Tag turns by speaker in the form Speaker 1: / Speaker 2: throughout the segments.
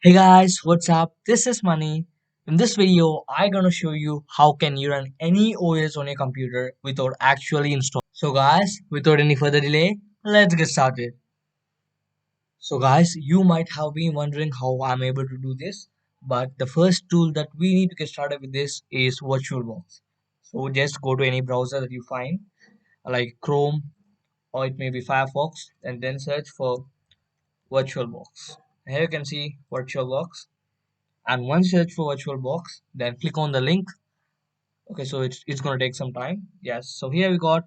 Speaker 1: Hey guys, what's up? This is Money. In this video, I'm gonna show you how can you run any OS on your computer without actually installing. So guys, without any further delay, let's get started. So guys, you might have been wondering how I'm able to do this, but the first tool that we need to get started with this is VirtualBox. So just go to any browser that you find, like Chrome or it may be Firefox, and then search for VirtualBox. Here you can see VirtualBox. And once you search for VirtualBox, then click on the link. Okay, so it's going to take some time. Yes, so here we got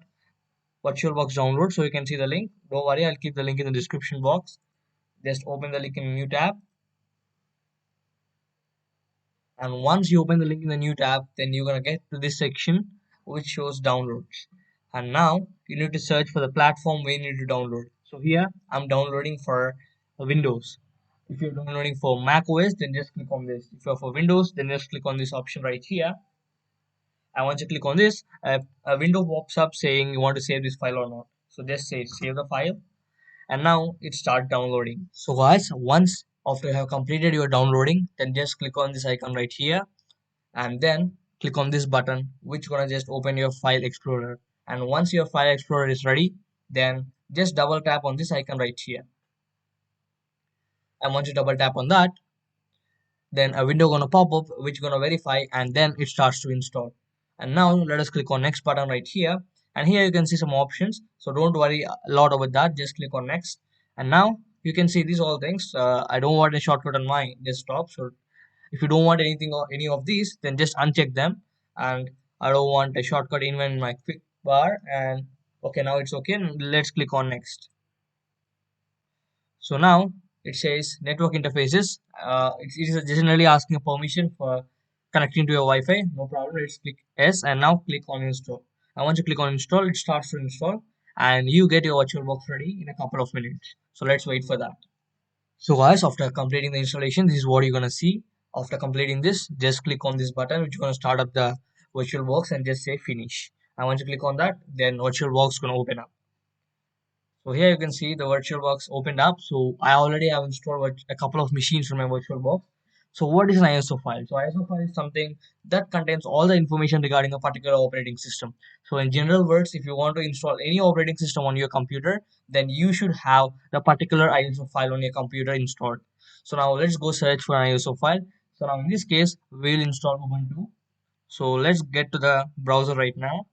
Speaker 1: VirtualBox download, so you can see the link. Don't worry, I'll keep the link in the description box. Just open the link in a new tab, and once you open the link in the new tab, then you're going to get to this section which shows downloads. And now you need to search for the platform where you need to download. So here I'm downloading for Windows. If you're downloading for Mac OS, then just click on this. If you're for Windows, then just click on this option right here. And once you click on this, a window pops up saying you want to save this file or not. So just say save the file, and now it starts downloading. So guys, once after you have completed your downloading, then just click on this icon right here, and then click on this button, which gonna just open your file explorer. And once your file explorer is ready, then just double tap on this icon right here. And once you double tap on that, then a window gonna pop up which gonna verify, and then it starts to install. And now let us click on next button right here, and here you can see some options, so don't worry a lot about that, just click on next. And now you can see these all things. I don't want a shortcut on my desktop, so if you don't want anything or any of these, then just uncheck them. And I don't want a shortcut even in my quick bar. And okay, now it's okay, and let's click on next. So now it says network interfaces. It is generally asking a permission for connecting to your Wi-Fi. No problem. Let's click yes, and now click on install. And once you click on install, it starts to install, and you get your VirtualBox ready in a couple of minutes. So let's wait for that. So guys, after completing the installation, this is what you're gonna see. After completing this, just click on this button, which is gonna start up the VirtualBox, and just say finish. And once you click on that, then VirtualBox gonna open up. So here you can see the VirtualBox opened up. So I already have installed a couple of machines from my VirtualBox. So what is an ISO file? So ISO file is something that contains all the information regarding a particular operating system. So in general words, if you want to install any operating system on your computer, then you should have the particular ISO file on your computer installed. So now let's go search for an ISO file. So now in this case, we'll install Ubuntu. So let's get to the browser right now.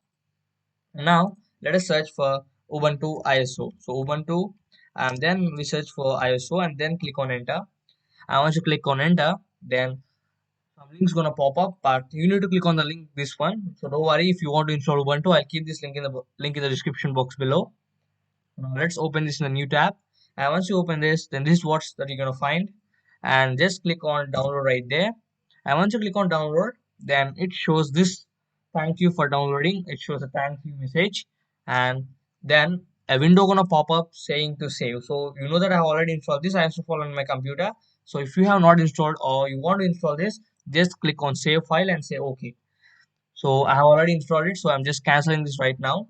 Speaker 1: Now let us search for Ubuntu ISO. So Ubuntu, and then we search for ISO and then click on enter. And once you click on enter, then some link's gonna pop up, but you need to click on the link this one. So don't worry, if you want to install Ubuntu, I'll keep this link in the description box below. Now let's open this in a new tab. And once you open this, then this is what's that you're gonna find. And just click on download right there. And once you click on download, then it shows this thank you for downloading. It shows a thank you message, and then a window gonna pop up saying to save. So you know that I have already installed this. I have to follow on my computer. So if you have not installed or you want to install this, just click on save file and say okay. So I have already installed it, so I'm just canceling this right now.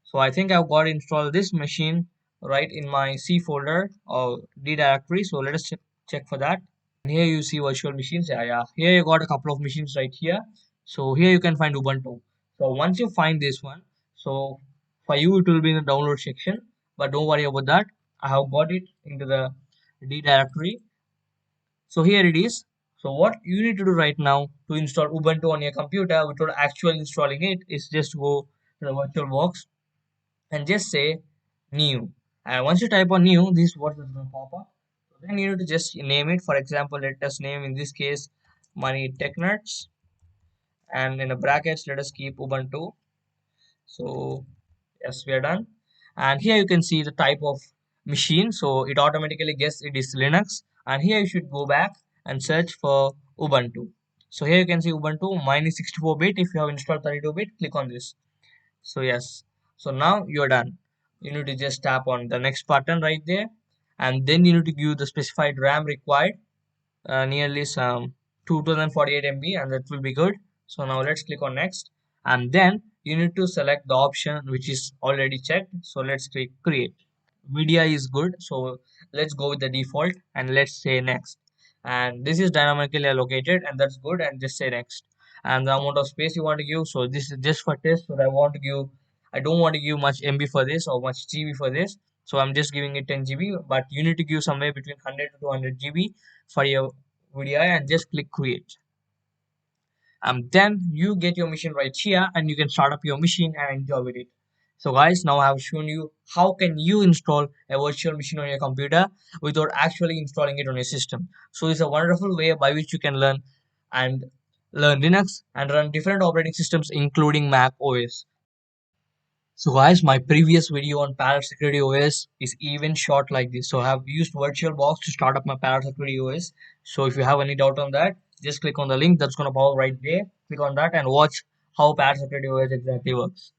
Speaker 1: So I think I've got installed this machine right in my C folder or D directory. So let us check for that. And here you see virtual machines. Yeah. Here you got a couple of machines right here. So here you can find Ubuntu. So once you find this one, so for you it will be in the download section. But don't worry about that. I have got it into the D directory. So here it is. So what you need to do right now to install Ubuntu on your computer without actually installing it is just go to the VirtualBox and just say new. And once you type on new, this is what is going to pop up. So then you need to just name it. For example, let us name in this case Money Tech Nuts, and in the brackets let us keep Ubuntu. So yes, we are done. And here you can see the type of machine. So it automatically guess it is Linux. And here you should go back and search for Ubuntu. So here you can see Ubuntu. Mine is 64-bit. If you have installed 32-bit, click on this. So yes, so now you're done. You need to just tap on the next button right there, and then you need to give the specified RAM required, nearly some 2048 MB, and that will be good. So now let's click on next, and then you need to select the option which is already checked. So let's click create. Media is good, so let's go with the default and let's say next. and this is dynamically allocated, and that's good. And just say next. And the amount of space you want to give, so this is just for test. So I don't want to give much MB for this or much GB for this, so I'm just giving it 10 GB, but you need to give somewhere between 100 to 200 GB for your VDI, and just click create. Then you get your machine right here, and you can start up your machine and enjoy with it. So guys, now I have shown you how can you install a virtual machine on your computer without actually installing it on your system. So it's a wonderful way by which you can and learn Linux and run different operating systems including Mac OS. So guys, my previous video on Parrot Security OS is even short like this. So I have used VirtualBox to start up my Parrot Security OS. So if you have any doubt on that, just click on the link that's going to pop up right there. Click on that and watch how Parrot Security OS exactly works.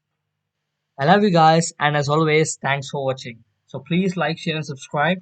Speaker 1: I love you guys, and as always, thanks for watching. So please like, share and subscribe.